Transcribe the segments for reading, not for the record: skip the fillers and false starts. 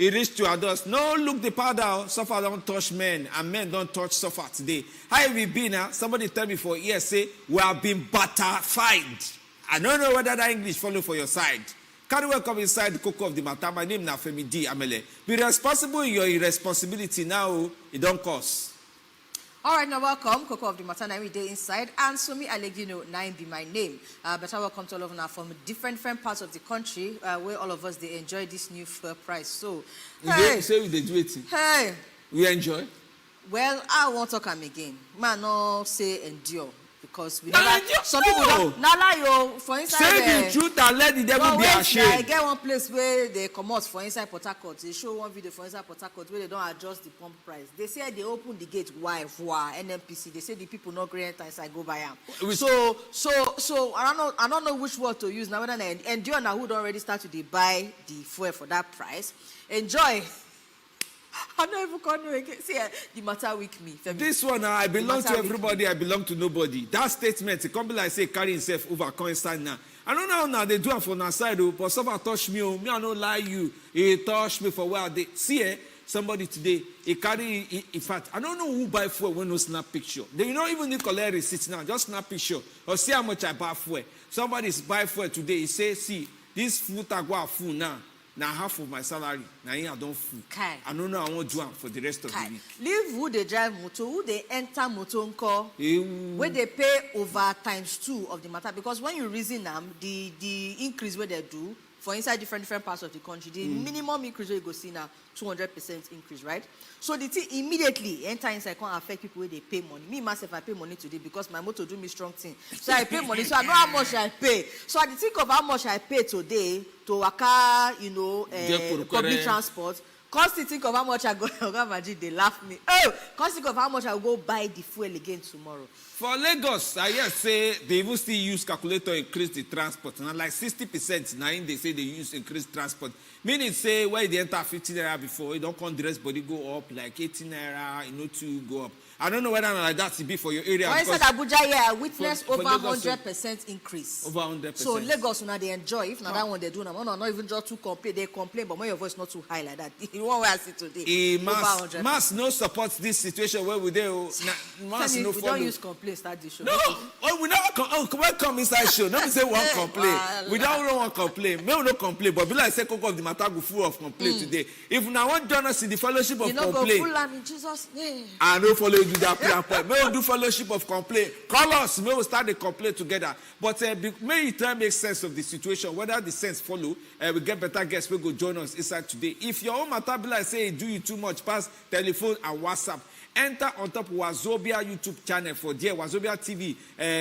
He reached to adults. No, look the powder. Suffer don't touch men, and men don't touch suffer today. How have we been now? Somebody tell me for years, say, we have been butterfied. I don't know whether that English follow for your side. Can you welcome inside the cocoa of the matter? My name is Femi D. Amele. Be responsible in your irresponsibility now. It don't cost. All right, now welcome. Cocoa of the matter, every day inside. And so me, Alegino, Nine be my name. But I welcome to all of now from different parts of the country where all of us, they enjoy this new fuel price. So, hey. Say they do it. Hey. We enjoy? Well, I won't talk again. Man, no say endure. Because we never, some people don't. Nala yo for inside. Say the truth and let the devil be ashamed. I get one place where they come out for inside Port Harcourt. They show one video for inside Port Harcourt where they don't adjust the pump price. They say they open the gate. Why? NNPC. They say the people not green enter inside go buy them. So I don't know which word to use now. Whether endure now who don't already start to buy the fuel for that price. Enjoy. I don't even call you again. See, the matter with me. This one, I belong to everybody, I belong to nobody. That statement, it can't be like say carry himself over coincide now. I don't know now they do it from our side, but someone touch me, me I don't lie you. He touch me for where they see somebody today, he carry, in fact, I don't know who buy fuel when no snap picture. They don't even need to collect receipts now, just snap picture. Or see how much I buy fuel. Somebody's buy fuel today, he say, see, this food I go full now. Now half of my salary, now I don't fool. I don't know I won't do it for the rest of the week. Leave who they drive motor, who they enter motor encore, where they pay over ×2 of the matter. Because when you reason them, the increase where they do, for inside different parts of the country, the minimum increase where you go see now, 200% increase, right? So the thing immediately enter inside can affect people where they pay money. Me myself, I pay money today because my motor do me strong thing. So I pay money, so I know how much I pay. So I think of how much I pay today to waka, public transport. Constantly think of how much I go, imagine they laugh me. Oh, constantly think of how much I will go buy the fuel again tomorrow. For Lagos, I hear say they even still use calculator increase the transport. And like 60% now they say they use increased transport. Meaning say where they enter 15 naira before, you don't come the rest body go up like 18 naira, to go up. I don't know whether like that to be for your area. For instance, Abuja, I witnessed over 100% increase. Over 100%. So Lagos, now they enjoy. If not that one they do now, not even just to complain. They complain, but when your voice not too high like that. You want where I see today. Mass no supports this situation where we do. Mass no we don't use complain start the show. No, we never come inside show. Not say one complain. We don't want complain. Me no complain, but be like say Coco of the matter go full of complaint today. If now want join us in the fellowship of complaint, go full in Jesus' name. I don't follow you do that prayer point. May we do fellowship of complaint. Call us. May we start the complaint together. But may you try to make sense of the situation. Whether the sense follow, we get better guests. We go join us inside today. If your own matter be like say do you too much, pass telephone and WhatsApp. Enter on top Wazobia YouTube channel for there, Wazobia TV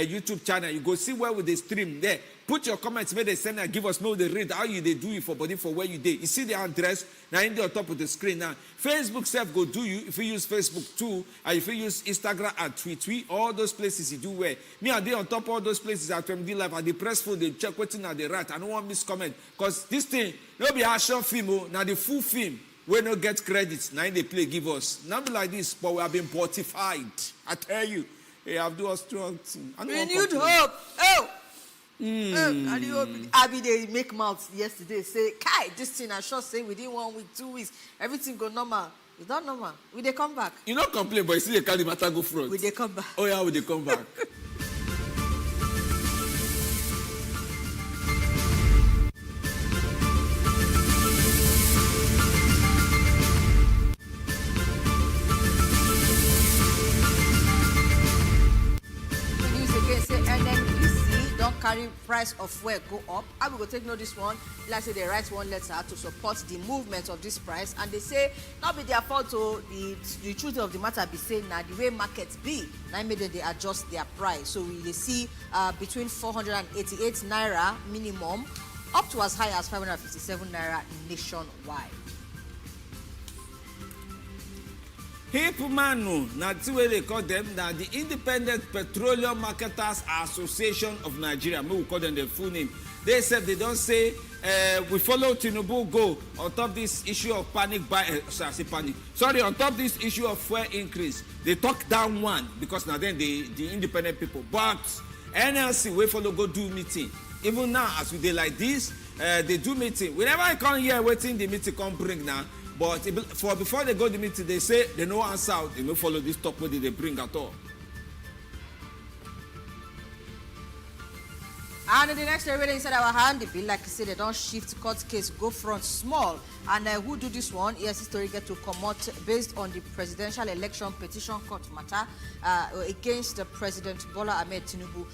YouTube channel. You go see where we they stream there. Put your comments, may they send and give us, may they read how you they do it for body for where you did. You see the address now in the on top of the screen now. Facebook self go do you if you use Facebook too, and if you use Instagram and tweet, all those places you do where. Me and they on top of all those places at FMD Live and the press phone they check waiting at the right. I don't want miss comment because this thing no be action film, now the full film. We no get credits. Now they play give us. Not be like this, but we have been fortified. I tell you, they have do a strong thing. Renewed hope. Oh. I mean, they make mouths yesterday. Say, Kai, this thing I sure say within 1 week, 2 weeks, everything go normal. It's not normal. Will they come back? You not complain, but you see the carry matter go front. Will they come back? Oh yeah, will they come back? NNPC don't carry price of fuel go up. I will go take note this one. Like say they write one letter to support the movement of this price, and they say not be their fault. So the truth of the matter be saying now the way markets be now made they adjust their price. So we see between 488 naira minimum up to as high as 557 naira nationwide. Hipmanu, that's the way they call them, now the Independent Petroleum Marketers Association of Nigeria. We will call them the full name. They said they don't say we follow Tinubu go on top this issue of panic buy. On top this issue of fuel increase. They talk down one because now then the independent people. But NLC we follow go do meeting. Even now as we dey like this, they do meeting. Whenever I come here waiting the meeting come bring now. But before they go to the meeting, they say they no answer out, they no follow this talk where they bring at all. And the next story inside our hand, it be like I say they don't shift court case, go front small. And who do this one? Yes, this story get to come out based on the presidential election petition court matter against the President Bola Tinubu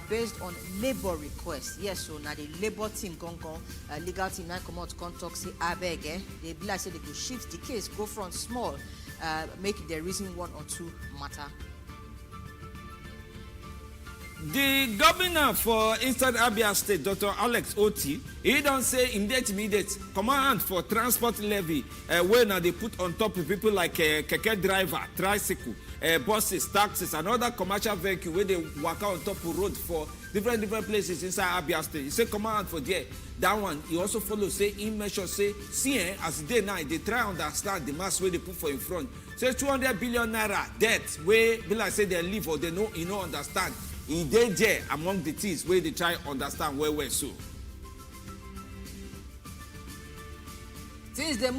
based on labor request. Yes, so now the labor team legal team now come out talk say abeg they be like say they go shift the case, go front small, make the reason one or two matter. The governor for Eastern Abia State, Dr. Alex Oti, he don't say immediate command for transport levy where now they put on top of people like keke driver, tricycle, buses, taxis, and other commercial vehicle where they walk out on top of road for different places inside Abia State. He say command for there. That one, he also follow say in measure say, see as they now they try understand the mass where they put for in front. Say 200 billion naira debt where be like say they live or they know understand. He dey there among the things where they try understand where so. Since they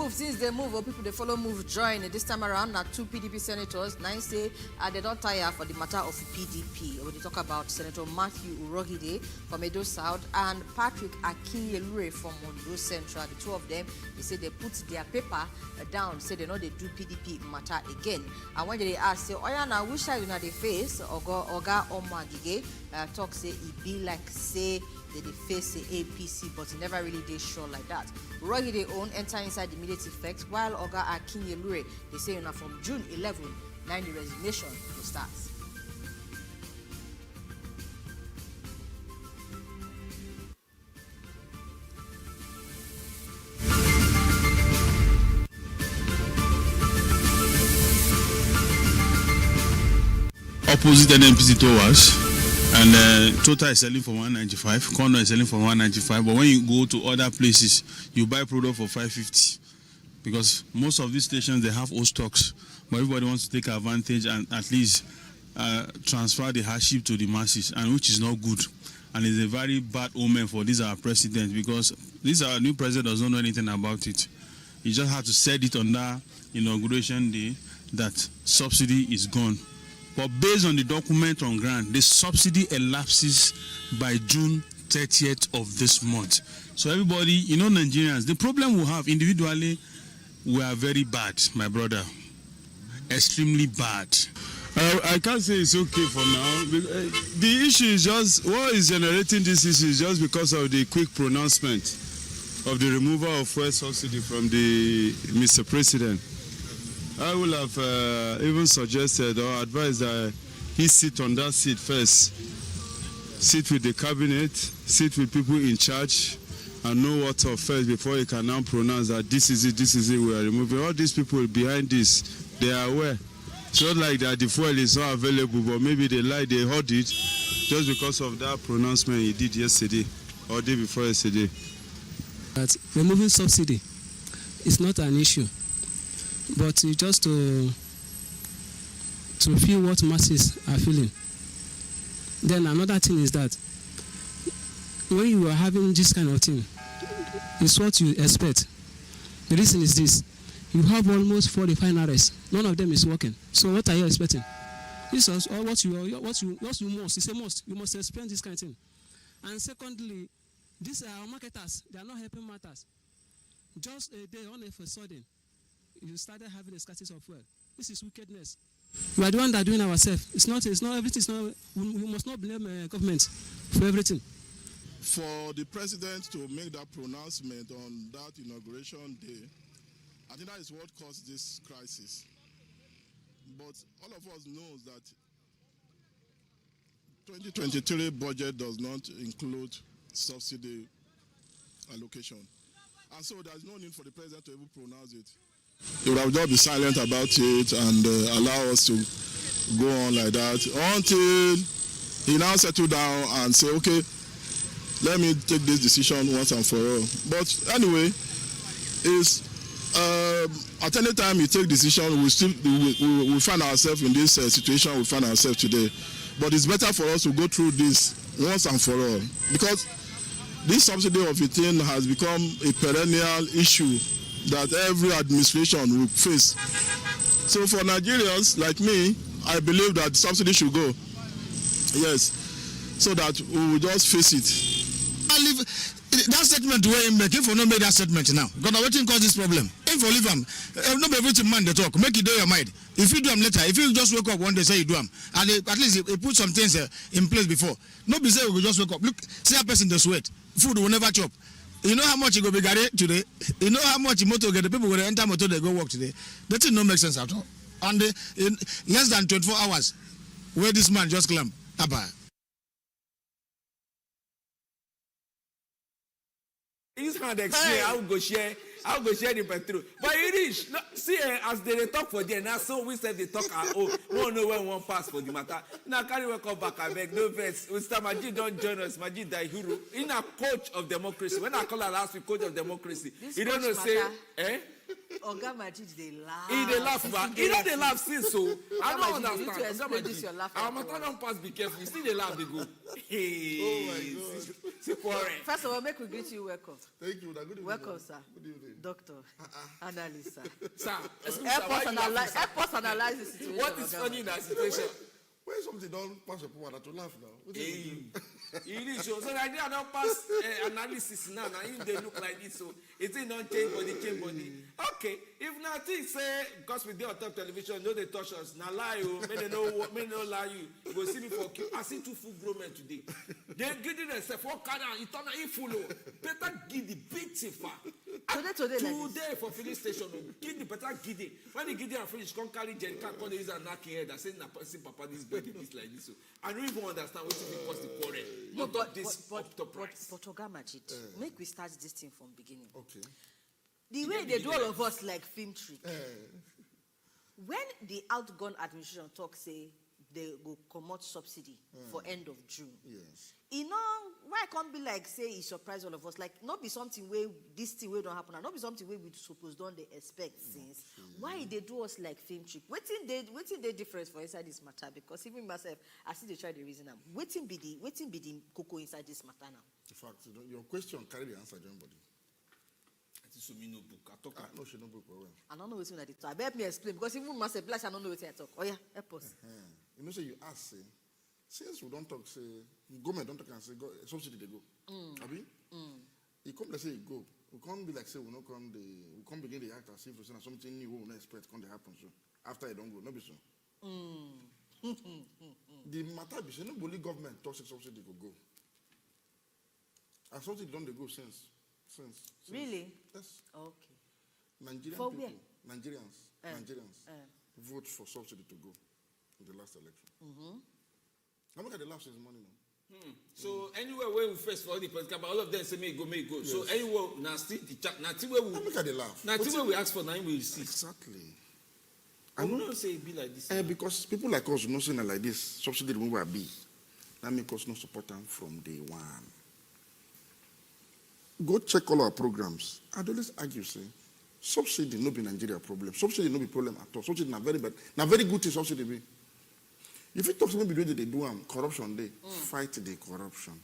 move, or people they follow move join. This time around, now 2 PDP senators, 9 say they don't tire for the matter of PDP. When they talk about Senator Matthew Urogide from Edo South and Patrick Akinyelure from Mondo Central. The two of them, they say they put their paper down, say they know they do PDP matter again. And when they ask, say, oh yeah, now which side you know they face? Oga Omagige talk say it be like say they face the APC, but he never really did sure like that. Rogi they own enter inside immediate effect, while Oga Akinyelure, they say from June 11, 9 the resignation will start. Opposite NNPC towers. And Total is selling for 195, Corner is selling for 195. But when you go to other places, you buy product for 550 because most of these stations they have old stocks. But everybody wants to take advantage and at least transfer the hardship to the masses, and which is not good. And it's a very bad omen for this our president because this our new president does not know anything about it. He just had to set it on that inauguration day that subsidy is gone. But based on the document on ground, the subsidy elapses by June 30th of this month. So everybody, Nigerians, the problem we have individually, we are very bad, my brother. Extremely bad. I can't say it's okay for now. The issue is just, what is generating this issue is just because of the quick pronouncement of the removal of fuel subsidy from the Mr. President. I would have even suggested or advised that he sit on that seat first. Sit with the cabinet, sit with people in charge, and know what of first before he can now pronounce that this is it, we are removing. All these people behind this, they are aware. It's not like that the fuel is not available, but maybe they heard it just because of that pronouncement he did yesterday or day before yesterday. That removing subsidy is not an issue. But just to feel what masses are feeling. Then another thing is that when you are having this kind of thing, it's what you expect. The reason is this: you have almost 4 refineries. None of them is working. So what are you expecting? This is what you must. It's a must. You must expect this kind of thing. And secondly, these are marketers. They are not helping matters. Just a day on a sudden, you started having a scarcity of fuel. This is wickedness. We are the one that are doing ourselves. It's not everything. We must not blame government for everything. For the president to make that pronouncement on that inauguration day, I think that is what caused this crisis. But all of us knows that 2023 budget does not include subsidy allocation. And so there's no need for the president to even pronounce it. He would have just been silent about it and allow us to go on like that until he now settle down and say, okay, let me take this decision once and for all. But anyway, at any time you take decision, we find ourselves in this situation we find ourselves today. But it's better for us to go through this once and for all, because this subsidy of 18 has become a perennial issue that every administration will face. So for Nigerians like me, I believe that subsidy should go. Yes, so that we will just face it. I leave that statement where him make. If you not make that statement now, because wetin cause this problem? If you leave them, no be everything man they talk. Make it do your mind. If you do them later, if you just wake up one day say you do them, and at least he put some things in place before. No be say we go just wake up. Look, see a person dey sweat. Food will never chop. You know how much you go be garage today? You know how much motor get the people will enter motor they go work today? That thing no make sense at all. And in less than 24 hours, where this man just climb, Abba. His hand explain how we go share the petrol. But it is see as they talk for there now, so we said they talk at home. We don't know when one pass for the matter. Now carry welcome back. I beg no vex. Mr. Majid don't join us. Majid Daihuru, in a coach of democracy. When I call her last week, coach of democracy, you don't know say Oga Majid they laugh. He they laugh, but he don't they laugh since so. I don't Majid, you need to understand. explain this your laugh. Our matter don't pass. Be careful. You still they laugh. They go. Hey. Oh my God. First of all, make we greet you. Welcome. Thank you. Good evening. Welcome, sir. Good evening. Doctor, analyst, sir. Sir, Help us analyze the situation. What is funny in that situation? When something don't pass upon one, to laugh now. It is so. So Nigeria don't pass analysis now. Now if they look like this, so it's not change body. Okay, if nothing say because we did on top television, no they touch us. Now lie you, may no lie you. Go see me for queue. I see two full grown men today. They get it themselves. What kind of it turn out follow? Better give the big tifa. Today for filling station, give the better give it. When they give it and finish, come carry Jerry can come use a knocking head. I say na person papa this body this like this. So I don't even understand what it cause the quarrel. No, but price. But Oga Majid, make we start this thing from beginning. Okay. The way they do all of us like film trick. When the outgone administration talk say they go commot subsidy for end of June. Yes. You know, why can't be like say it surprise all of us? Like not be something where this thing will don't happen and not be something where we suppose don't they expect since. Why they do us like film trick? Waiting they difference for inside this matter because even myself, I see they try the reason. Waiting be the cocoa inside this matter now. In fact, your question carry the answer, John Body. So me no book. I talk. No, she no book well. I don't know what I talk. Help me explain because even myself, I don't know what I talk. Oh yeah, help us. You know, say you ask, say, since we don't talk, say, government don't talk and say, subsidy they go. Abi? You come, let's say, you go. We can't be like, say, we can't begin the act as if we say something new we will not expect can happen. So, after you don't go, no be so. The matter be, say, nobody government talks subsidy go. And subsidy don't they go since. Really? Yes. Okay. Nigerian for people, where? Nigerians vote for subsidy to go in the last election. Now look at the last money now. So anywhere where we face for the political, but all of them say may go. Yes. So anywhere now still the chat. Now where we look at the laugh. Now where we ask for now we receive. Exactly. I will not say it be like this. Because people like us not saying like this, subsidy removal be. That make us not support them from day one. Go check all our programs. I always argue, say, subsidy no be Nigeria problem. Subsidy no be problem at all. Subsidy na very bad. Na very good thing subsidy be. If you talk to me, they do corruption, they fight the corruption.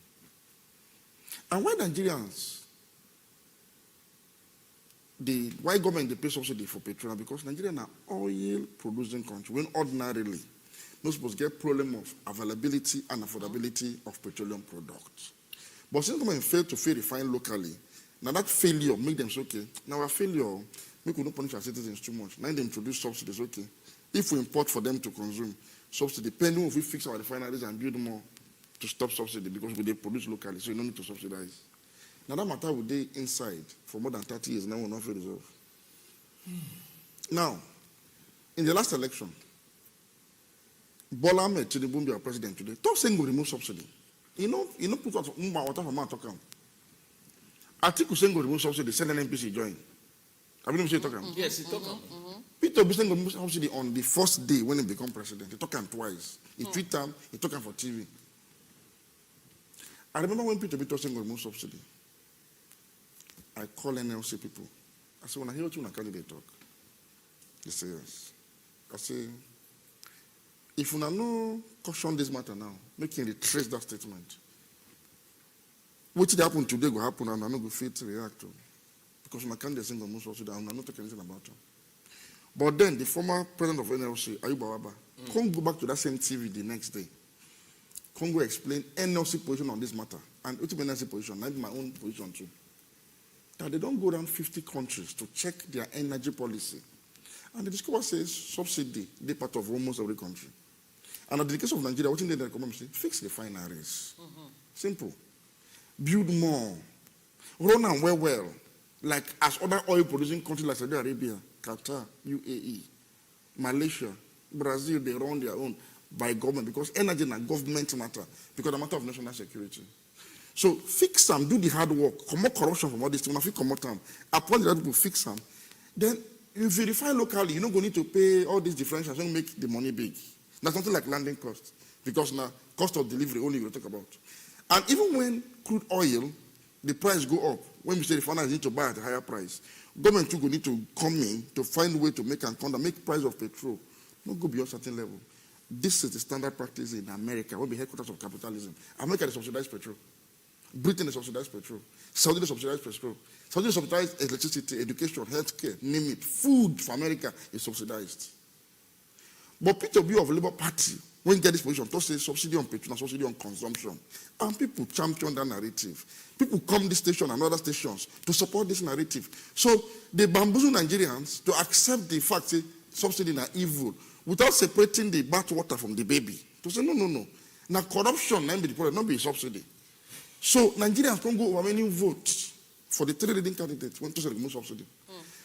And why Nigerians, why government they pay subsidy for petrol? Because Nigeria is an oil producing country when ordinarily not supposed to get problem of availability and affordability of petroleum products. But since government fail to refine locally, now that failure make them say, okay, now our failure, we could not punish our citizens too much. Now they introduce subsidies, okay. If we import for them to consume, subsidy, depending if we fix our refineries and build more to stop subsidy because we they produce locally, so you don't need to subsidize. Now that matter would be inside for more than 30 years, now we're not resolved. Now, in the last election, Bola Tinubu be our president today. Talk saying we remove subsidy. You know, put out water from my talk. Atiku saying we remove subsidy, send NNPC join. Have you seen talking? Yes, he talk. Peter Obi saying we remove subsidy on the first day when he become president. He talk him twice. He tweet him, he talk him for TV. I remember when Peter Obi saying we remove subsidy. I call NLC people. I say, when I hear what you want to talk, they say yes. I say, if you no caution this matter now, make him retrace that statement. What did happen today will happen and I'm not going to fit to react to. because my candidate is going to subsidy, I'm not talking anything about him. But then the former president of NLC, Ayuba Waba, can't go back to that same TV the next day. Congo explain NLC position on this matter. And ultimate NLC position, not my own position too. That they don't go around 50 countries to check their energy policy. And the discover says subsidy, they part of almost every country. And in the case of Nigeria, what they recommend is fix refineries. Simple. Build more. Run and well. Like as other oil producing countries like Saudi Arabia, Qatar, UAE, Malaysia, Brazil, they run their own by government because energy and government matter because the matter of national security. So fix them, do the hard work, come more corruption from all this, if you come out them, appoint the people, fix them. Then you verify locally, you're not going to pay all these differentials and make the money big. That's something like landing cost because now cost of delivery only we'll talk about. And even when crude oil, the price go up, when we say refiners need to buy at a higher price, government too will need to come in to find a way to make price of petrol not go beyond a certain level. This is the standard practice in America, where the headquarters of capitalism. America is subsidized petrol. Britain is subsidized petrol. Saudi is subsidized petrol. Saudi is subsidized electricity, education, healthcare, name it. Food for America is subsidized. But Peter B of Labour Party, when you get this position, to say subsidy on petrol and subsidy on consumption. And people champion that narrative. People come this station and other stations to support this narrative. So they bamboozle Nigerians to accept the fact that subsidy is evil without separating the bathwater from the baby. To say, no. Now corruption, not be the problem, not be a subsidy. So Nigerians don't go overwhelming votes for the three leading candidates when to say remove subsidy.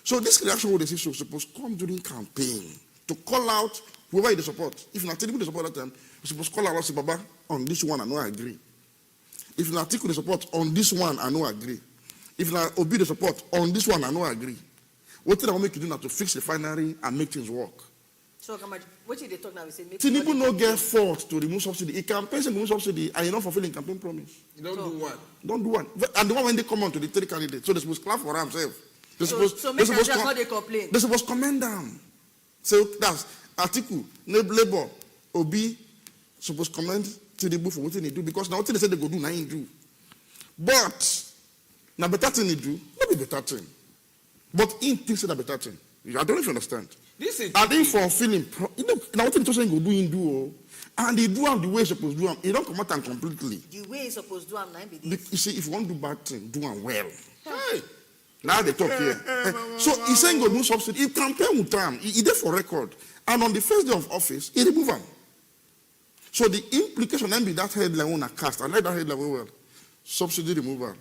So this reaction what they say is supposed to come during campaign to call out whoever they support. If not Tinubu they support that time, you're supposed to call out Baba on this one, I know I agree. If not Atiku they support on this one, I know I agree. If not Obi they support on this one, I know I agree. What did I want make you do now to fix the refinery and make things work? So, what did they talk now? We say, Tinubu no get fault to remove subsidy. He campaigns to remove subsidy and he not fulfilling campaign promise. You don't do one. Don't do one. And the one when they come on to the three candidates, so they're supposed to clap for themselves. So make sure that's not they complain. They're supposed to commend them. So that's Atiku, Labour, Obi, supposed to commend Tinubu for what they do because now what they say they go do, now he do. But now better thing they do, not be better thing. But in things that better thing. I don't know if you understand. This is and then for feeling, now what the person go do, and they do them the way you're supposed to do them. It don't come out and completely. The way you're supposed to do them, now be this. You see, if you want to do bad thing, do them well. Hey. Now they talk here. So he's saying go do subsidy. He campaign with them. He did for record. And on the first day of office, he remove them. So the implication then be that headline on a cast. I like that headline very well. Subsidy removal,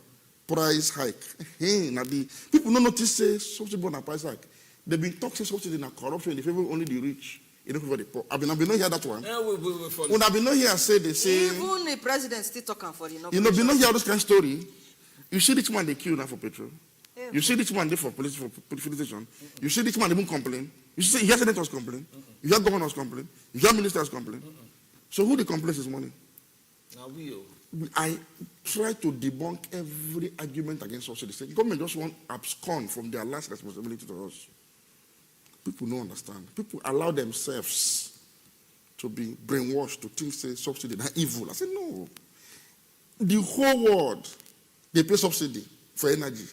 price hike. Hey, now the people don't notice say subsidy on a price hike. They've been talking subsidy in a corruption in favor only the rich. You don't favor the poor. I've been not hear that one. Yeah, we follow. When I've been not here, say they say. Even the president still talking for the. You know, been not hear this kind of story. You see this man they kill now for petrol. Yeah. You see this man they for police for police station. You see this man they won't complain. You see, you hear senators complain. You hear governors complain. You hear ministers complain. So who the complains is money? Now we. I try to debunk every argument against subsidy. The government just want abscond from their last responsibility to us. People don't understand. People allow themselves to be brainwashed to think say subsidy is evil. I said no. The whole world they pay subsidy for energy.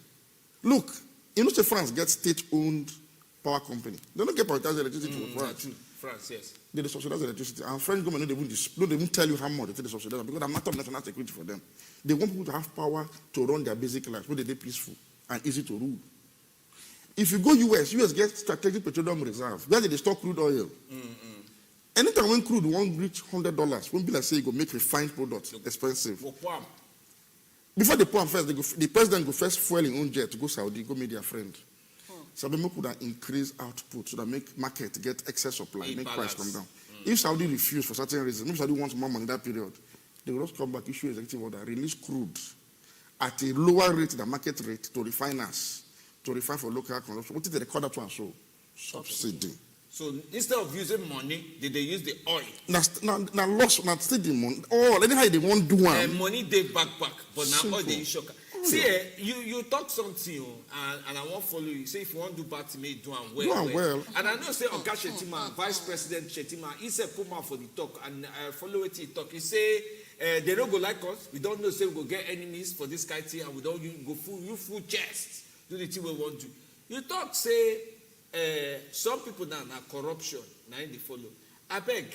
Look, you know, say France gets state-owned power company. They don't get privatized electricity from France. France, yes. They subsidize electricity. And French government they won't tell you how much they subsidize because I'm not of national security for them. They want people to have power to run their basic lives, where they're peaceful and easy to rule. If you go US gets strategic petroleum reserve. Where they store crude oil. Anytime when crude won't reach $100, when people say you go make refined products expensive. Before they pour first, the president go first fuel in own jet to go Saudi, go meet their friend. So they could increase output so that make market get excess supply, make price come down. If Saudi refuse for certain reasons, if Saudi wants more money in that period, they will just come back, issue executive order, release crude at a lower rate than market rate to refiners, to refine for local consumption. What did they record that one show? Subsidy. So instead of using money, did they use the oil? Now loss, not still the money. Oh, anyhow they won't do one. Money they back, but now oil they use shock. See, you talk something, and I won't follow you. Say if you want to do bad to me, do it well. Do well. And I know say Oga Shetima, Vice President Shetima, he said come out for the talk, and I follow it. He talk. He say they don't go like us. We don't know. Say we go get enemies for this kind of thing, and we don't go full chest do the thing we want to. You talk say some people now corruption, now in the follow. I beg,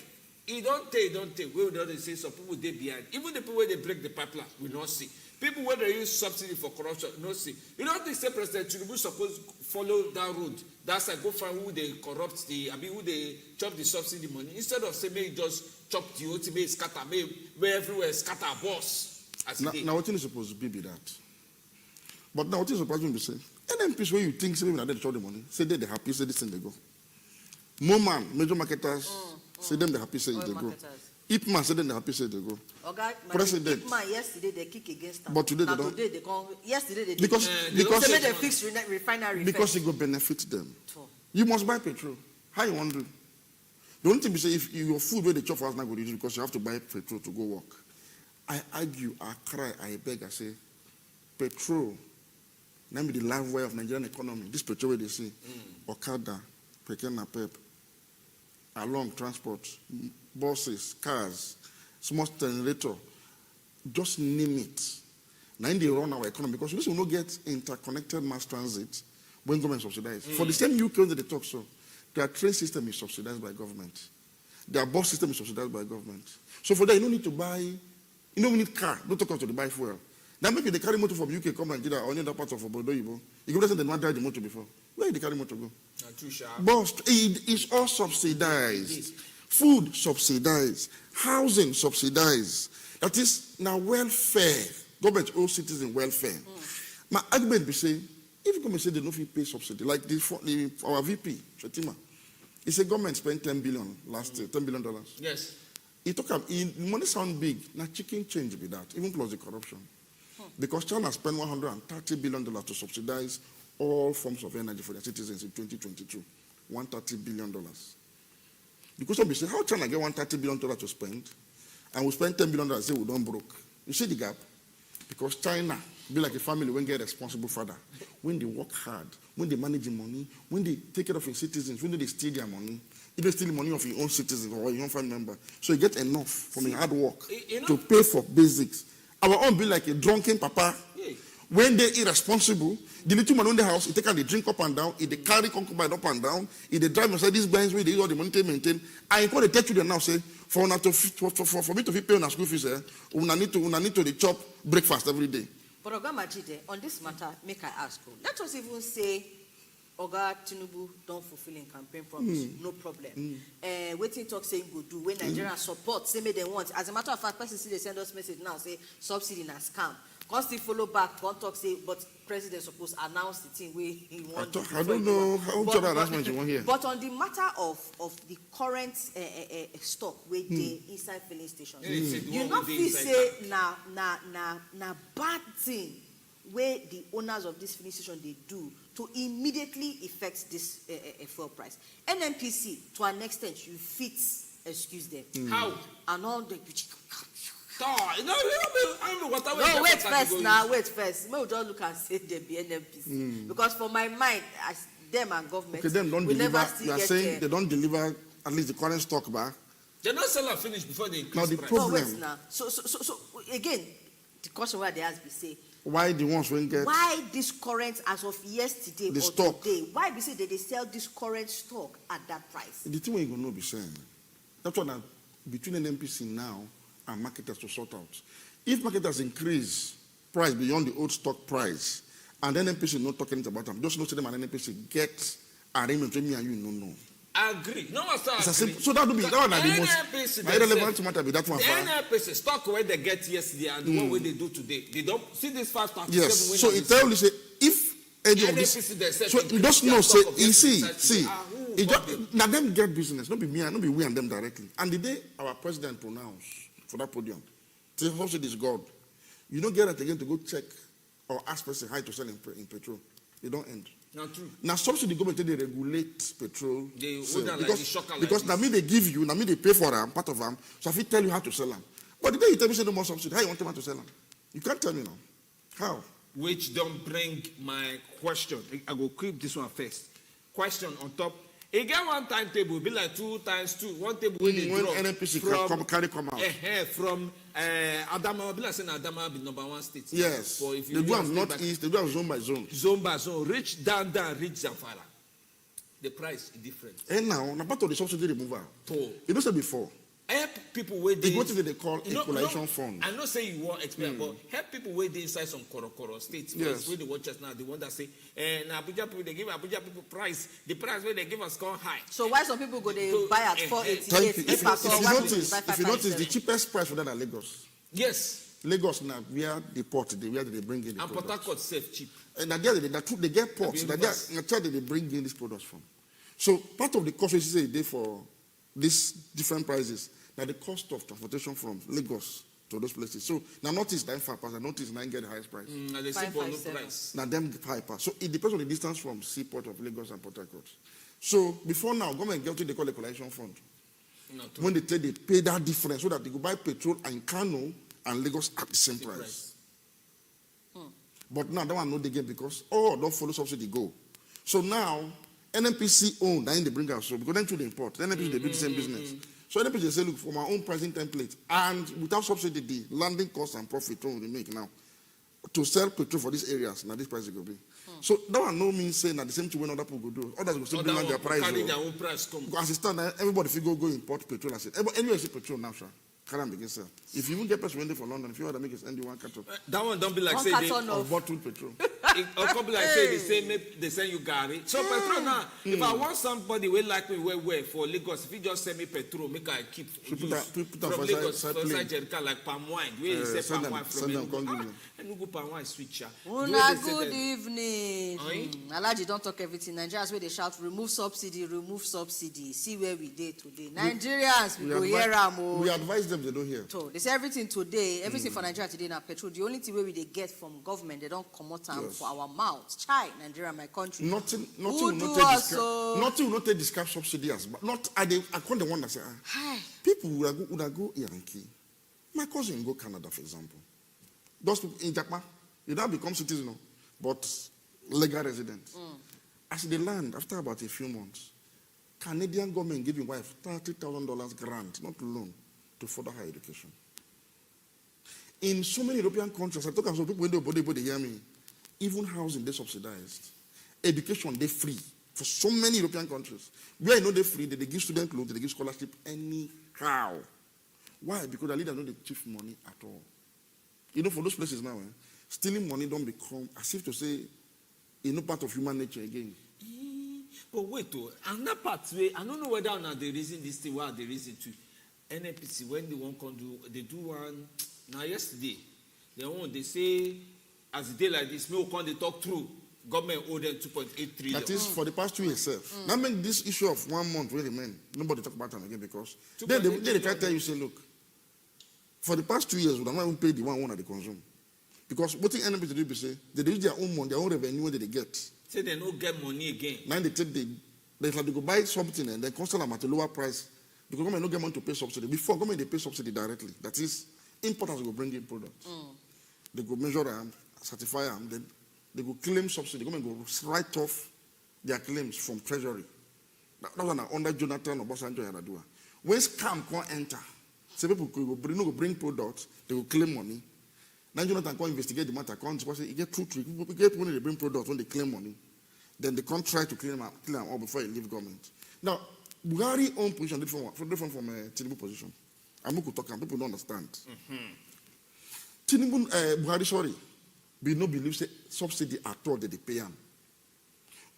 it don't take. We don't say some people they behind. Even the people where they break the pipeline, we not see. People where they use subsidy for corruption, no see. You don't think say President Tinubu supposed follow that road. That's like go find who they corrupt who they chop the subsidy money. Instead of say may just chop the ultimate scatter, where everywhere scatter boss. Now what is supposed to be that? But now what is supposed to be say? NNPC where you think say maybe they chop the money, say they happy, say this thing they go. Moment, major marketers, say them they happy, say they go. Ipman said them they happy, say they go. Okay, President. Ipman yesterday they kick against them. But today now they don't. Today they come. Yesterday they because they made a fixed refinery. Because it will benefit them. You must buy petrol. How you want to do? The only thing we say if your food where they chop for us now go reduce because you have to buy petrol to go work. I argue, I cry, I beg, I say, petrol. Now be the life way of Nigerian economy. This petrol where they say, Okada, Pekena Pep, along transport, buses, cars, small generator, just name it. Now they run our economy because we will not get interconnected mass transit when government subsidizes. For the same UK that they talk so, their train system is subsidized by government. Their bus system is subsidized by government. So for that, you don't need to buy, you don't need car, don't talk about to buy fuel. Now maybe they carry motor from UK, come Nigeria, or any other part of Obodo Yibo. You go listen, they not drive the motor before. Where did they carry motor go? Bus, it is all subsidized. Food subsidized. Housing subsidized. That is now welfare. Government owes citizens welfare. My argument be say, if government say they don't pay subsidy, like our VP, Shetima, he said government spent $10 billion last year, $10 billion. Yes. He talk about money sound big. Now chicken change be that, even plus the corruption. Because China spent $130 billion to subsidize all forms of energy for their citizens in 2022. $130 billion. Because some people say, how China get $130 billion to spend, and we spend $10 billion and say we don't broke? You see the gap? Because China be like a family when they get a responsible father. When they work hard, when they manage the money, when they take care of their citizens, when they steal their money, if they steal the money of your own citizens or your own family member. So you get enough from your hard work to pay for basics. Our own be like a drunken papa. Yeah. When they're irresponsible, the little man in the house, he take and they drink up and down, he they carry concubine up and down, he they drive inside these banks where they use all the money to maintain. I want to tell you now, say, for me to pay on a school fees, we need to chop breakfast every day. But Oga Majide, on this matter, make I ask you. Let us even say Oga Tinubu don't fulfill in campaign promise, no problem. Waiting talk saying go do when Nigerians support, say me they want. As a matter of fact, person see they send us message now, say subsidy na scam. Can't still follow back, can't talk say, but president supposed announce the thing where he wants. I don't know how much announcement you want here. But on the matter of the current stock where they inside filling stations, you not feel say na bad thing where the owners of this filling station they do to immediately affect this fuel price. NNPC, to an extent, you fit excuse them. How? And all the wait first. May we just look and say they be NNPC. Because for my mind, as them and government, them don't deliver. You are saying they don't deliver at least the current stock back. They're not selling finished before they increase now the price. problem. No, wait now. So again, the question where they ask me say, why the ones when get why this current as of yesterday the or stock. today? Why we say that they sell this current stock at that price? The thing we gonna be saying. That's what between NNPC now and marketers to sort out. If marketers increase price beyond the old stock price, and NNPC not talking about them, just know to them and NNPC get arrangement between me and you, no. I agree. No, so that would be that one the most irrelevant matter be that one. The NNPC stock where they get yesterday and the one where they do today, they don't see this 537. Yes. So it tell you say if any of this, so you just know say you see. It just, now them get business, not be me, not be we and them directly. And the day our president pronounced for that podium, say subsidy is God. You don't get it again to go check or ask person how to sell in petrol. They don't end. Not true. Now subsidy government they regulate petrol. They because now me they give you, now me they pay for them, part of them. So if I tell you how to sell them. But the day you tell me say no more subsidy, how you want them to sell them? You can't tell me now. How? Which don't bring my question. I will keep this one first. Question on top. It get one timetable, be like 2 times 2. One table when they drop NNPC come out. From Adamawa, be like saying Adamawa be #1 state. Yes. For if They you do have northeast, they do have zone by zone. Zone by zone, reach down, reach Zamfara. The price is different. And now part of the subsidy removal. You know, said before. Help people where they. What they call equalization fund. I'm not saying you want expert, but help people where they inside some korokoro states. Yes. Where they watch us now, the one that say, Abuja people, they give Abuja people price. The price where they give us gone high. So why some people go they buy at 488? If you notice, the cheapest price for that are Lagos. Yes. Lagos now, where the port, where they bring in the and products. Port Harcourt safe cheap. And they get ports. That's where they bring in these products from. So part of the cost is they for these different prices. Now the cost of transportation from Lagos to those places. So now notice 9.5%, notice 9 get the highest price. Now they say for no price. Now them the high price. So it depends on the distance from seaport of Lagos and Port Harcourt. So before now, government get what they call a equalization fund. When they pay that difference so that they go buy petrol and Kano and Lagos at the same price. But now that one no they get because don't follow subsidy go. So now NNPC own that they bring us so because then to the import. NNPC they do the same business. So NNPC say look for my own pricing template and without subsidy the landing cost and profit we make now to sell petrol for these areas now this price will be. So that one no means saying that the same thing when other people go do. Others will still bring down their price. Their own price come. Because as it stands, everybody if you go import petrol and say anyway see petrol now sure. Can't begin sell. If you even get person for London, if you want to make it send you one carton. That one don't be like say they of bottled petrol. It come be like say they send you Gary. So petrol now, if I want somebody will like me where for Lagos, if you just send me petrol, make I keep put from Lagos for Nigeria like palm wine. Where you say palm wine from Enugu. Enugu palm wine switcher. Good evening. Alaji don't talk everything. Nigerians where they shout remove subsidy. See where we did today. Nigerians we go hear am. We advise them they don't hear. So they say everything today, everything for Nigeria today now petrol. The only thing where we they get from government, they don't come out for our mouths. Chai, Nigeria, my country. Nothing will not take describe subsidy as but not I call the one that say people would go Yankee. My cousin go Canada, for example. Those people in Japan, you don't become citizen, but legal resident. As they land after about a few months, Canadian government giving wife $30,000 grant, not loan, to further higher education. In so many European countries, I talk about people when they hear me, even housing they subsidized, education they free for so many European countries. Where I know they free, they give student loans, they give scholarship anyhow. Why? Because the leaders don't they chief money at all. You know, for those places now, stealing money don't become as if to say, part of human nature again. But wait, another part I don't know whether or not they reason this thing. What they reason to NNPC when they won't come do they do one now yesterday. They say as a day like this, me will come they talk through. Government owe them 2.8 trillion. That is for the past 2 years. That makes this issue of 1 month really remain. Nobody talk about them again because then they try to tell you say look. For the past 2 years, we have not even paid the one that they consume. Because what the NNPC do be say, they use their own money, their own revenue that they get. Say they don't get money again. Now they take they go buy something and then constant them at a lower price. Because government don't get money to pay subsidy. Before government they pay subsidy directly. That is, importers will bring in products. They go measure them, certify them, then they go claim subsidy. Government go write off their claims from treasury. That's one under Jonathan or Obasanjo Yaradua. When scam can't enter, say people go bring products, they will claim money. Then Jonathan can't investigate the matter. Can't say get true. People get money, they bring products when they claim money. Then they can't try to clean them all before they leave government. Now, Buhari own position different from Tinubu position. I'm going to talk and people don't understand. Tinubu, Buhari, sorry, we no believe say subsidy at all that they pay him.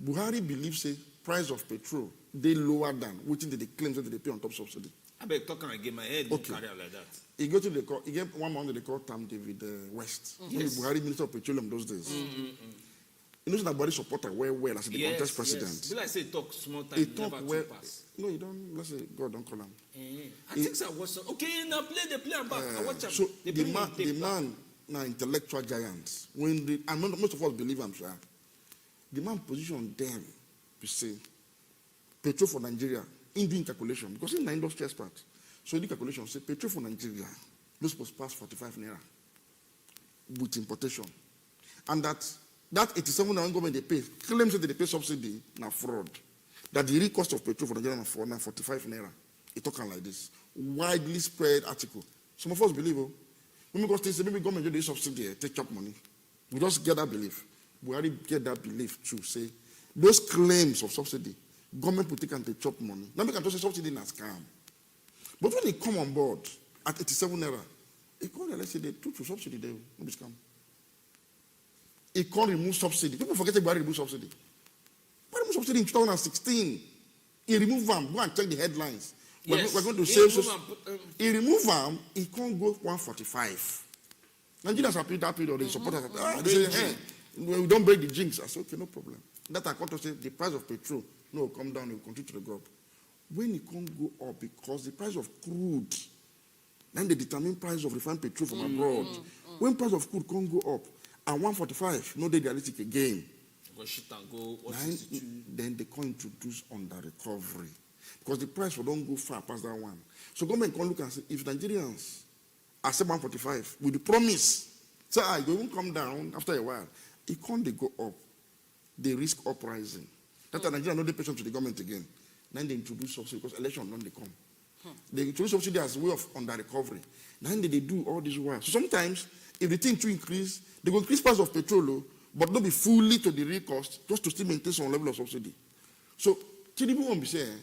Buhari believes say price of petrol they lower than which they claim that they pay on top subsidy. I beg talking again, my head don't carry out like that. He go to the court. He get 1 month they call Tam David West. Yes. Buhari Minister of Petroleum those days. You know that Buhari supporter well as the contest president. Yes. Like say talk small time. He talk well. No, you don't. Let's say God don't call him. I think so. Okay, now play and back. I watch him. So the man now intellectual giant. When most of us believe him, sure. The man position them to say petrol for Nigeria in doing calculation because in the industry expert. So the calculation say petrol for Nigeria no supposed to pass 45 naira with importation, and that 87 government they pay claims that they pay subsidy now fraud. that the real cost of petrol for Nigeria for now 45 naira. It's talking like this. Widely spread article. Some of us believe, oh, maybe government do subsidy, take up money. We just get that belief. We already get that belief too. Say those claims of subsidy, government will take and take chop money. Now we can just say subsidy na scam. But when they come on board at 87 naira, it can't let's say they took to subsidy there, no be scam. It can't remove subsidy. People forget about remove subsidy. Why remove subsidy in 2016? He removed them. Go and check the headlines. Yes. We're going to save. He removed them. He can't go 145. Nigerians are pretty happy or the supporters. They say, hey, we don't break the jinx. I said, okay, no problem. That I come to say the price of petrol no come down. It will continue to go up. When it can't go up because the price of crude, then they determine price of refined petrol from abroad. When price of crude can't go up and 145, no they realistic again. Then they can introduce under recovery because the price will don't go far past that one. So government can look and say if Nigerians accept 145 with the promise, say it won't come down after a while. It can't they go up. They risk uprising. That's why Nigeria no they patient to the government again. Then they introduce subsidy because election don't they come. They introduce subsidy as a way of under recovery. Then they do all this while. So sometimes if the thing to increase, they will increase price of petrol, but not be fully to the real cost, just to still maintain some level of subsidy. So Tinubu won't be saying,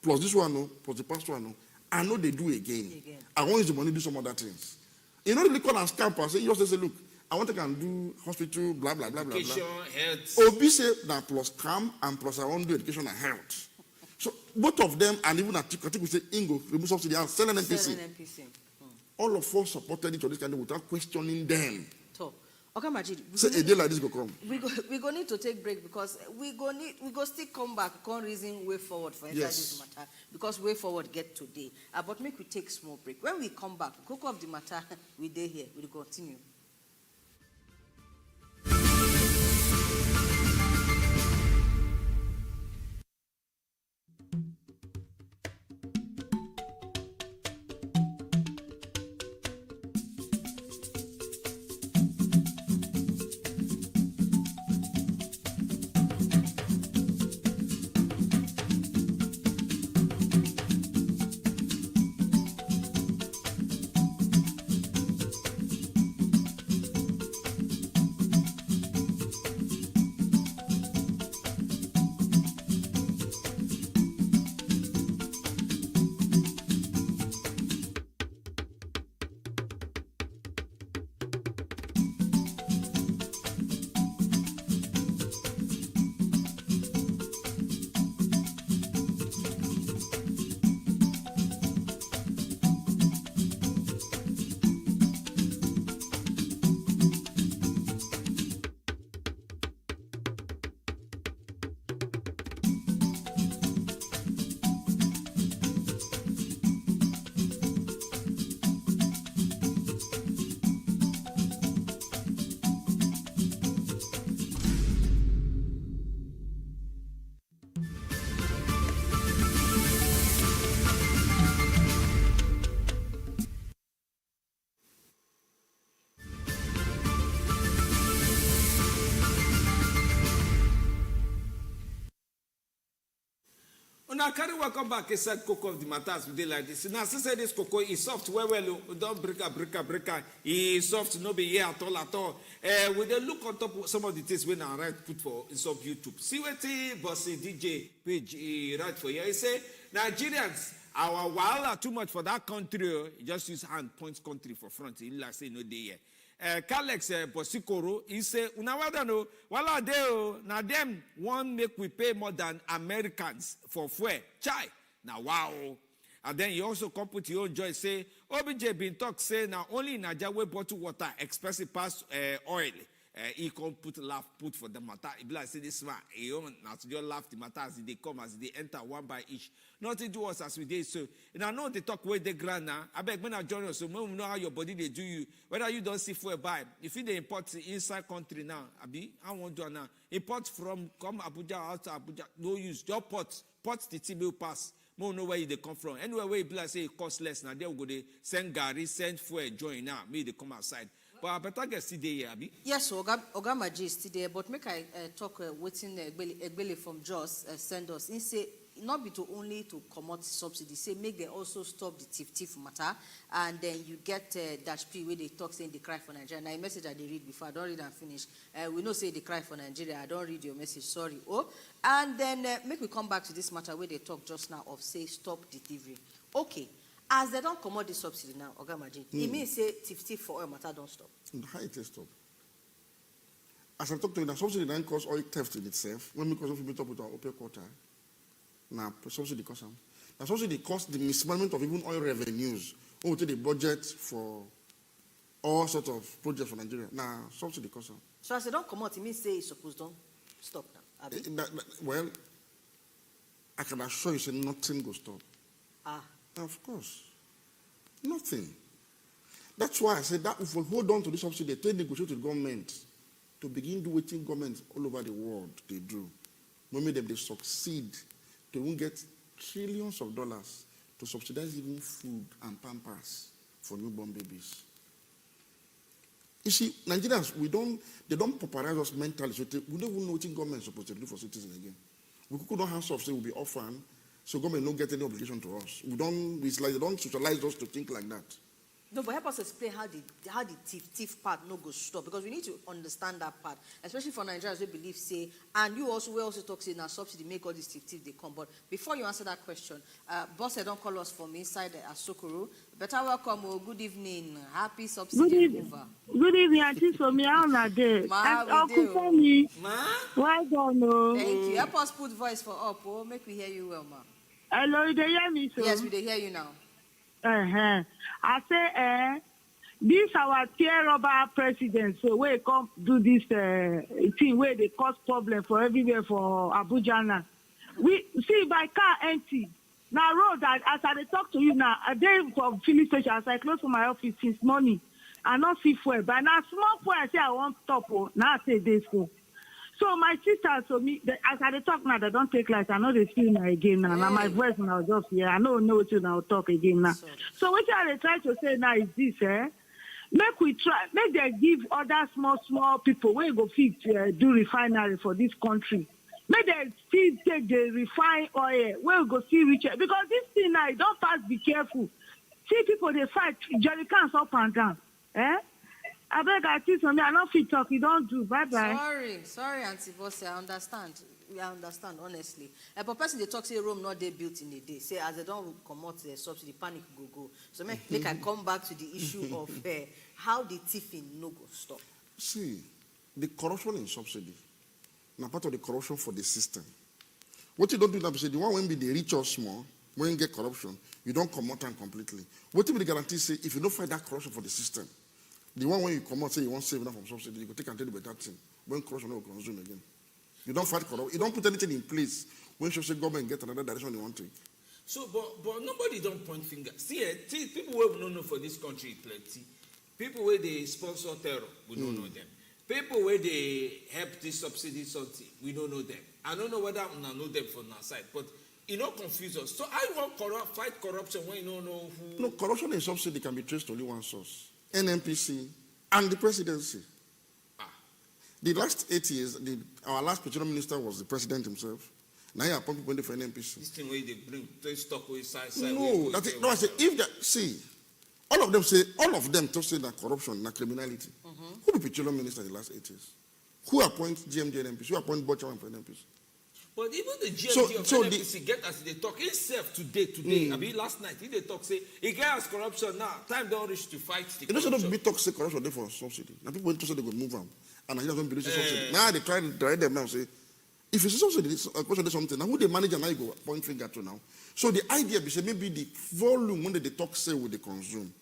plus this one, no, plus the past one, no, I know they do again. I want use the money to do some other things. You know, they call and scam and say, you just say, look, I want to can do hospital, blah, blah, blah, blah, blah. Education, health. Obi say that plus scam and plus I want to do education and health. So both of them, and even at we say, Ingo, remove subsidy and sell NNPC. All of us supported it on this kind of without questioning them. So, okay, Majid. Say a day like this go come. We go need to take break because we go still come back, come reason way forward for inside this matter because way forward get today. But make we take small break. When we come back, cook of the matter we day here. We'll continue. Now, carry welcome back inside cocoa of the matters we did like this. Now, since this cocoa is soft, well, don't break. It's soft, no be here at all. We then look on top of some of the things when I write put for inside YouTube. See what the bossy DJ page write for you. He say Nigerians, our wahala too much for that country. Just use hand points country for front. He like say no day here. Kalex Bosikoro, he say, Unawada no, wala deo, na them one make we pay more than Americans for fuel. Chai, now wow. And then he also come put your own joy, say, OBJ been talk, say, now only in Nigeria bottle water, expensive past oil. He come put for the matter. He be like, say this man, he not just laugh the matter as they come, as they enter one by each. Nothing do us as we did so. And I know they talk where they grand now. I beg when I join us, so we know how your body they do you. Whether you don't see for a buy. If you they import inside country now, I won't do now. Import from come Abuja out to Abuja, no use. Your pot the TB pass. We know where they come from. Anywhere where you say it costs less now, they will go they send Gary, send fuel, join now. Maybe they come outside. But I better get today, Abi. Yes, so Oga Maji is still there, but make I talk waiting Egbele from Jos send us. He say not be to only to commot subsidy, say make they also stop the thief matter, and then you get dash P where they talk saying they cry for Nigeria. Now a message I they read before, I don't read and finish. We know say they cry for Nigeria, I don't read your message, sorry. Oh, and then make we come back to this matter where they talk just now of say stop the thievery. Okay. As they don't commot the subsidy now, Oga Maji, it means say thief for oil matter don't stop. How it stop? As I talk to you, the subsidy doesn't cause oil theft in itself. When we cause we meet up with our OPEC quarter, now subsidy cost them. The subsidy costs the mismanagement of even oil revenues. When we take the budget for all sorts of projects for Nigeria, now subsidy cost them. So as they don't come out, it means say it's supposed to stop now. Abi? Well, I can assure you, say nothing will stop. Ah. Of course. Nothing. That's why I said that if we hold on to this subsidy, they negotiate with government to begin doing what governments all over the world they do. When they succeed, they won't get trillions of dollars to subsidize even food and pampers for newborn babies. You see, Nigerians, they don't pauperize us mentally, so we don't even know what government is supposed to do for citizens again. We could not have say we'll be orphan. So government don't get any obligation to us. It's like they don't socialize us to think like that. No, but help us explain how the thief part no go stop, because we need to understand that part, especially for Nigerians who believe say, and we also talk say now subsidy make all these thief they come. But before you answer that question, boss don't call us from inside Asokoro. Better welcome, good evening, happy subsidy removal. Good evening, Auntie Somi. How are you? Uncle Femi. Well done. Thank you. Help us put voice for up. Oh, make we hear you well, ma. Hello, you hear me, sir? Yes, we hear you now. I say, this our tear rubber president, so we come do this thing where they cause problem for everywhere for Abuja now. We see my car empty. Now road that as I talk to you now, a day for filling station, as I close to my office since morning, I not see fuel. But now small fuel, I say I want stop. Now I say this fuel. So my sister, so me, as I talk now, they don't take light. I know they feel now again now. Now my voice now just here. I know what you now talk again now. So what I try to say now is this, make they give other small people where you go fit do refinery for this country. Make they still take the refined oil where you go see richer, because this thing now don't pass. Be careful. See people they fight jerry cans up and down. I beg Auntie Somi, I don't fit talk, you don't do. Bye-bye. Sorry, Auntie Bosse, I understand. I understand, honestly. But person they talk say Rome not they built in a day. Say as they don't come out the subsidy, panic go. So make I come back to the issue of how the thieving no go stop. See, the corruption in subsidy, now part of the corruption for the system. What you don't do now, say the one when be the rich or small, when you get corruption, you don't come out and completely. What will the guarantee say if you don't fight that corruption for the system? The one when you come out say you want to save enough from subsidy, you go take and take the better thing. When corruption will consume again. You don't fight corruption. You don't put anything in place when you say government get another direction they want to take. So, but nobody don't point fingers. See, people who don't know for this country plenty. People where they sponsor terror, we don't know them. People where they help this subsidy something, we don't know them. I don't know whether I know them from our side, but it don't confuse us. So I want fight corruption when you don't know who. No, corruption in subsidy can be traced to only one source. NNPC and the presidency. The last 8 years, our last petroleum minister was the president himself. Now he appointed people for NNPC. This thing where they bring stock with side. No, that's it. No, I say if that all of them say that corruption and criminality. Who be petroleum minister the last 8 years? Who appoints GMD NNPC? Who appoints Butcher for NNPC? But even the GMD of NNPC get as they talk himself today. I mean last night, he they talk say he gets corruption now. Time don't reach to fight the corruption. Don't be talk say corruption there for subsidy. Now people interested they go move them. And Nigerians don't believe subsidy. Now they try to direct them now say, if it's a subsidy, question is something. Now who the manager now you go point finger to now. So the idea be say maybe the volume when they talk say will they consume.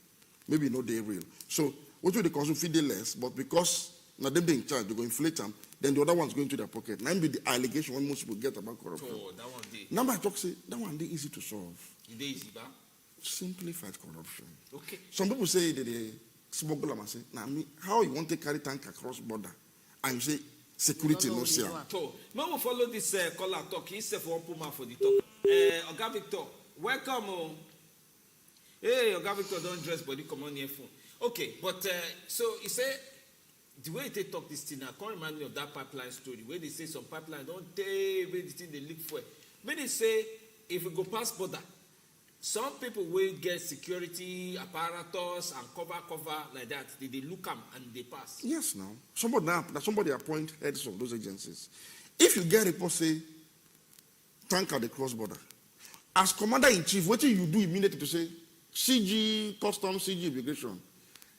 Maybe not they real. So what will they consume feed they less, but because now them they in charge, they go inflate them, then the other one's going to their pocket. Now be the allegation when most people get about corruption. Oh, that one day. Now I talk say that one day easy to solve. It is easy, ba? Simply fight corruption. Okay. Some people say that they smuggle them and say, now how you want to carry tank across border? And you say security no see. So now we follow this caller talk. He said for one for the talk. Oga Victor, welcome. Hey, Oga Victor, don't dress body come on here phone. Okay, but so you say the way they talk this thing, I can't remind me of that pipeline story where they say some pipeline don't take where the thing they leak for. When they say if we go past border, some people will get security apparatus and cover like that. They look them and they pass. Yes, now somebody appoint heads of those agencies. If you get a report say tanker the cross border, as commander in chief, what do you do immediately to say CG Customs, CG Immigration,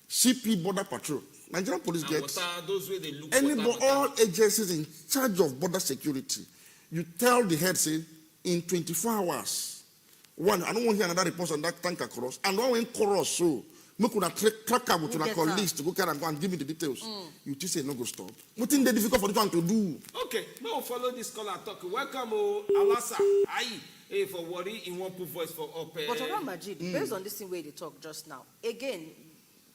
CP Border Patrol? Nigerian police and get water, those way they look all agencies in charge of border security. You tell the head, say, in 24 hours, one, I don't want to hear another report on that tanker cross, and one went cross, so we could have track up to a list to go carry and go and give me the details. You just say no go stop. What thing they difficult for this one to do? Okay, now follow this caller talk. Welcome, Alasa. Aye, for worry in one put voice for up. But Oga Majid, based on this thing where they talk just now, again,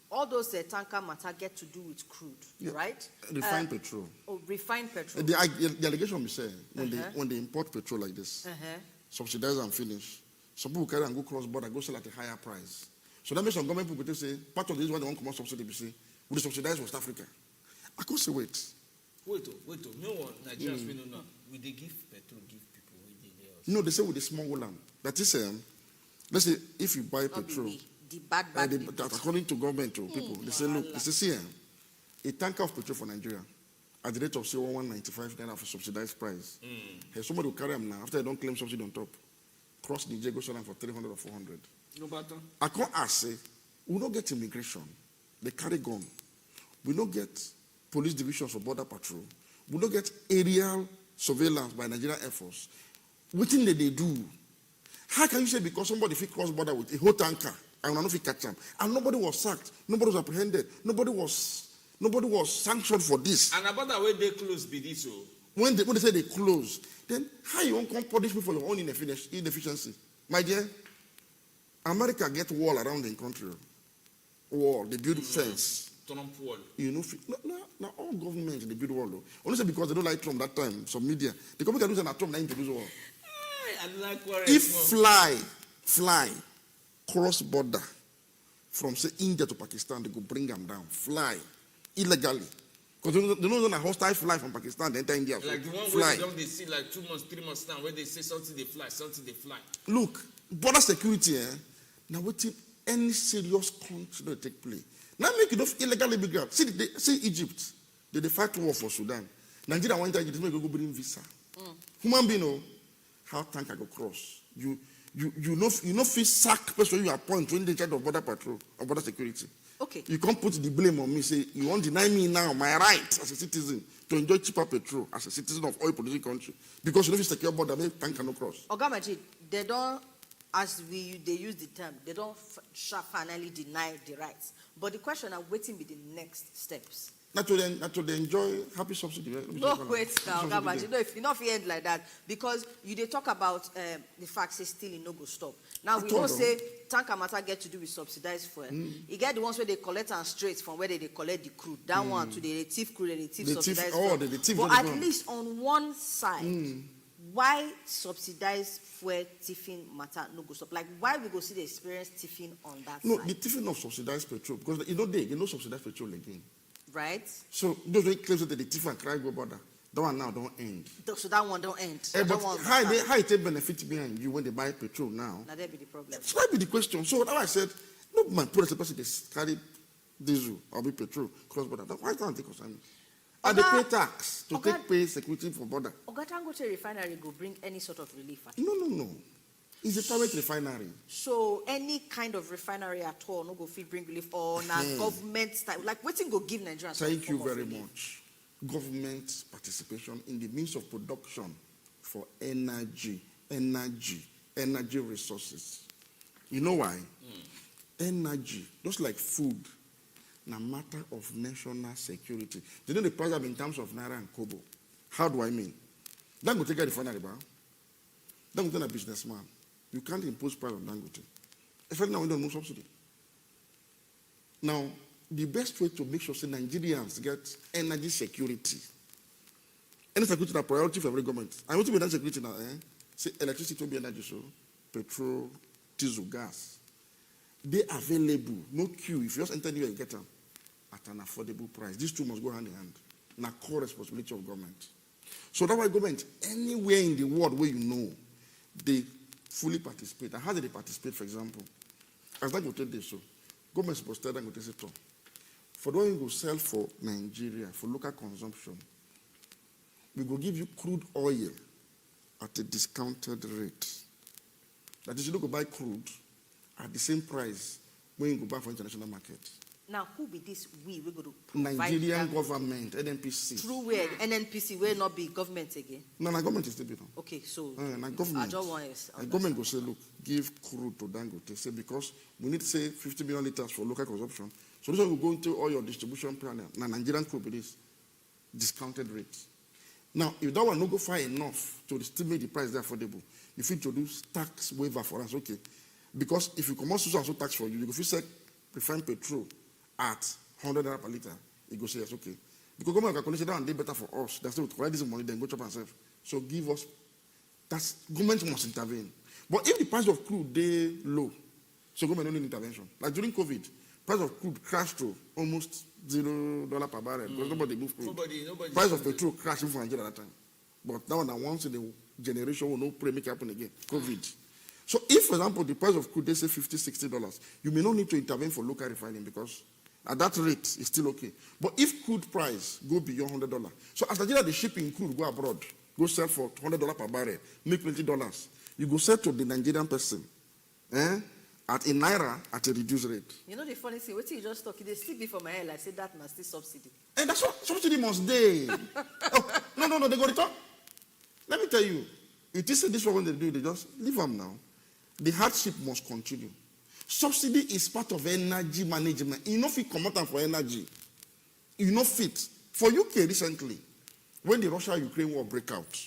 all those tanker matter get to do with crude, right? Refined petrol. Oh, refined petrol. The allegation we say when they import petrol like this, subsidize and finish. Some people carry and go cross border, go sell at a higher price. So that makes some government people say part of this is why they want to come out subsidy. We say we subsidize West Africa. I can't say wait. Wait. No one Nigerians we don't know. We they give petrol, give people. No, they say with the small land. That is let's say if you buy petrol. The bad according to government to people, they say look, they say a tanker of petrol for Nigeria at the rate of say 195 naira for subsidized price. Hey, somebody will carry them now after they don't claim subsidy on top. Cross Nigeria, go sell them for 300 or 400. No matter. I can't ask say we don't get immigration. They carry gun. We don't get police divisions for border patrol. We don't get aerial surveillance by Nigerian Air Force. What thing that they do? How can you say because somebody fit cross border with a whole tanker and not fit catch them, and nobody was sacked, nobody was apprehended, nobody was sanctioned for this? And about the way they close be this, when they say they close, then how you won't come punish me for your own inefficiency? My dear, America get wall around the country. Wall, they build fence. Trump wall. You know, now all governments they build wall. Only say because they don't like Trump that time, some media. The government can do that Trump now introduce wall. If fly cross border from say India to Pakistan, they go bring them down. Fly illegally. Because they know a hostile fly from Pakistan, they enter India. Like the one where they see like 2 months, 3 months now, where they say something they fly. Look, border security, now what if any serious country don't take place? Now make it of illegal immigrants. See Egypt, they fight war for Sudan. Nigeria want to go bring visa. Human being, how tanker go cross? You know feel sack person you appoint when they charge of border patrol or border security. Okay. You can't put the blame on me. Say you won't deny me now my right as a citizen to enjoy cheaper petrol as a citizen of oil producing country because you know if secure border, they tanker no cross. Oga Majid, they don't, as they use the term, they don't finally deny the rights. But the question I'm waiting be the next steps. Not to enjoy happy subsidy. No, wait, Oga Majid. No, if you not end like that, because they talk about the fact say still in no go stop. Now we don't say tanker matter get to do with subsidized fuel. You get the ones where they collect and straight from where they collect the crude. That one to the thief crude and the thief subsidized fuel. But at least on one side, why subsidized fuel thieving matter no go stop? Like why we go see the experience thieving on that side? No, the thieving of subsidized petrol because you know subsidized petrol again. Right. So those who claim that the thief and cry go border, that one now don't end. So that one don't end. But how it take benefit behind you when they buy petrol now? Now that be the problem. That's might be the question. So now I said, no man put a person they carry diesel or be petrol cross border. Why can't they concern me? And they pay tax to pay security for border. Oga Dangote refinery go bring any sort of relief? No. It's a private refinery. So any kind of refinery at all no go fit bring relief or na government style. Like wetin go give Nigerians? Thank you very much. Government participation in the means of production for energy resources. You know why? Energy, just like food, na matter of national security. They know the price in terms of naira and kobo. How do I mean? Dangote get refinery, Dangote a businessman. You can't impose price on Dangote. Especially now we don't know subsidy. Now, the best way to make sure that Nigerians get energy security. Energy security is a priority for every government. I want to be energy security now. Say electricity will be energy, so petrol, diesel, gas. They available, no queue. If you just enter here, you get them at an affordable price. These two must go hand in hand. Now, core responsibility of government. So that's why government, anywhere in the world where you know, they fully participate. And how do they participate, for example? As that go take this, so government supposed to tell them go take it. For the one you go sell for Nigeria, for local consumption, we will give you crude oil at a discounted rate. That is, you don't go buy crude at the same price when you go buy for international market. Now, who be this we go to provide Nigerian government, NNPC. Through where? NNPC will not be government again? No, government is still be. Okay, so government. I don't want to. Government go say, look, give crude to Dangote. Say, because we need, say, 50 million liters for local consumption. So this one will go into all your distribution plan. Now, Nigerian crude with this discounted rate. Now, if that one no go far enough to still make the price there affordable, you fit introduce tax waiver for us, okay? Because if you come out so tax for you, you go fit say refined petrol at 100 naira per liter, you go say yes, okay. Because government calculation that and they better for us. That's why we collect this money, then go chop ourselves. So give us. That's government must intervene. But if the price of crude they low, so government don't need intervention. Like during COVID, price of crude crashed to almost $0 per barrel because nobody moved crude. Nobody price of petrol crashed for Nigeria at that time. But now and once in the generation will not pray make it happen again. COVID. So if, for example, the price of crude they say $50, $60, you may not need to intervene for local refining because at that rate it's still okay. But if crude price go beyond $100, so as Nigeria the shipping crude go abroad, go sell for $100 per barrel, make $20, you go sell to the Nigerian person, at a naira at a reduced rate. You know the funny thing, what you just talk, they still be for my head. I said that must be subsidy. And that's what subsidy must be. Oh, no, they go to talk. Let me tell you, it is this one when they do, they just leave them now. The hardship must continue. Subsidy is part of energy management. You know fit come out for energy. You know fit. For UK recently, when the Russia-Ukraine war break out,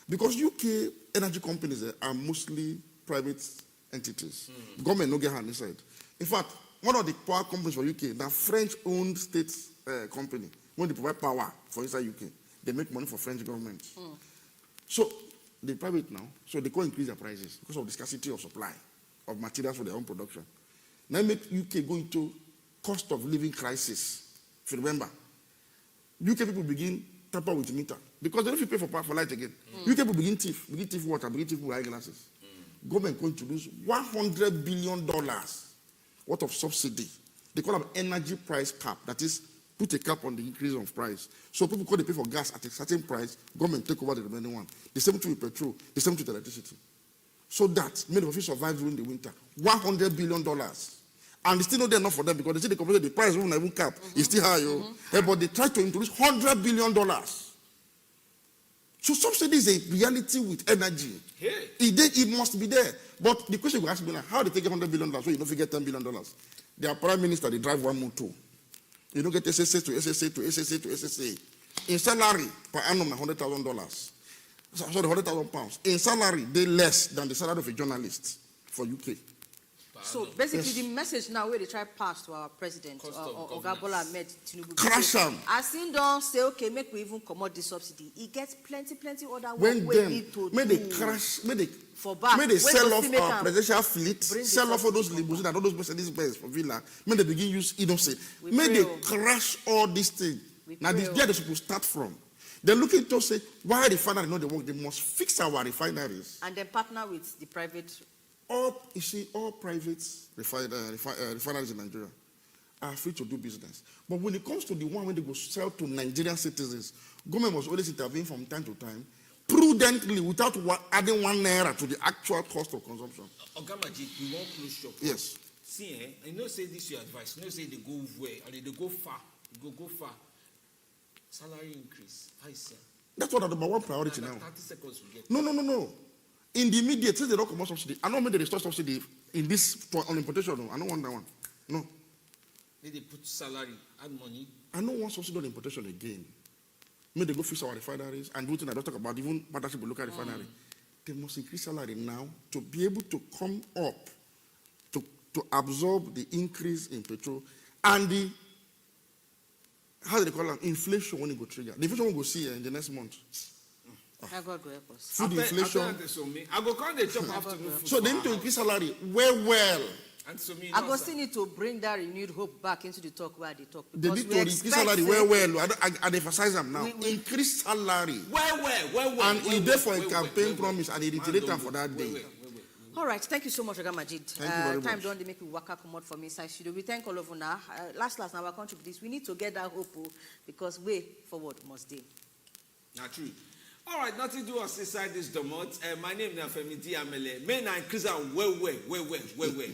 because UK energy companies are mostly private entities. Government no get hand inside. In fact, one of the power companies for UK, the French-owned state company, when they provide power for inside UK, they make money for French government. So they private now, so they can't increase their prices because of the scarcity of supply of materials for their own production. Now make UK go into cost of living crisis. If you remember, UK people begin tamper with meter because they don't pay for power for light again. UK people begin thief water, begin thief eyeglasses. Government going to lose $100 billion worth of subsidy. They call it energy price cap. That is, put a cap on the increase of price. So people they pay for gas at a certain price, government take over the remaining one. The same thing with petrol, the same thing with electricity. So that made the office survive during the winter. $100 billion. And it's still not there enough for them because they say the price won't even cap. It's still high, but they try to introduce $100 billion. So subsidy is a reality with energy. It must be there. But the question will ask me, how they take $100 billion so you don't forget $10 billion? Their prime minister, they drive one motor. You don't get SSA to SSA to SSA to SSA. In salary, per annum, $100,000. Sorry, £100,000. In salary, they less than the salary of a journalist for UK. So basically, the message now where they try pass to our president, Oga Bola Tinubu. Crash them. As seen don't say, okay, make we even come out the subsidy. He gets plenty other when work we need to do. May they crash, may they sell off our presidential fleet, sell off all those limousines and all those Mercedes-Benz for Villa. May they begin use innocent. May they crash all these things. Now this is where they're supposed to start from. They're looking to say, why refinery know the work? They must fix our refineries. And then partner with the private. All private refineries in Nigeria are free to do business. But when it comes to the one when they go sell to Nigerian citizens, government must always intervene from time to time, prudently, without adding ₦1 to the actual cost of consumption. Ogamaji, we won't close shop. Yes. See, I know say this your advice. I know say they go where or they go far. Go far. Salary increase. I say. That's what the number one priority now. 30 seconds we get. No. In the immediate, since they don't come out subsidy, I don't mean they restore subsidy in this on importation. No, I don't want that one. No. May they put salary, add money. I don't want subsidy on importation again. May they go fix our refineries and do things I don't talk about, even partnership with local refinery. They must increase salary now to be able to come up to absorb the increase in petrol and the how do they call it? Inflation when it go trigger. The inflation will go see in the next month. Food inflation. I go call the chop afternoon. So they need to increase salary well. And so me, I go still need to bring that renewed hope back into the talk where they talk. They Because need we to increase expect, salary well. I emphasize them now. We- Increase salary. Well. And he there for a campaign promise and he reiterated for that day. All right, thank you so much, Oga Majid. Thank you very time much. don't they make you waka come out from inside studio. We thank all of you now. Last now our country this. We need to get that hope because way forward must be. Not true. All right, nothing to do us inside this domot. My name is Femi D. Amele. May I increase well.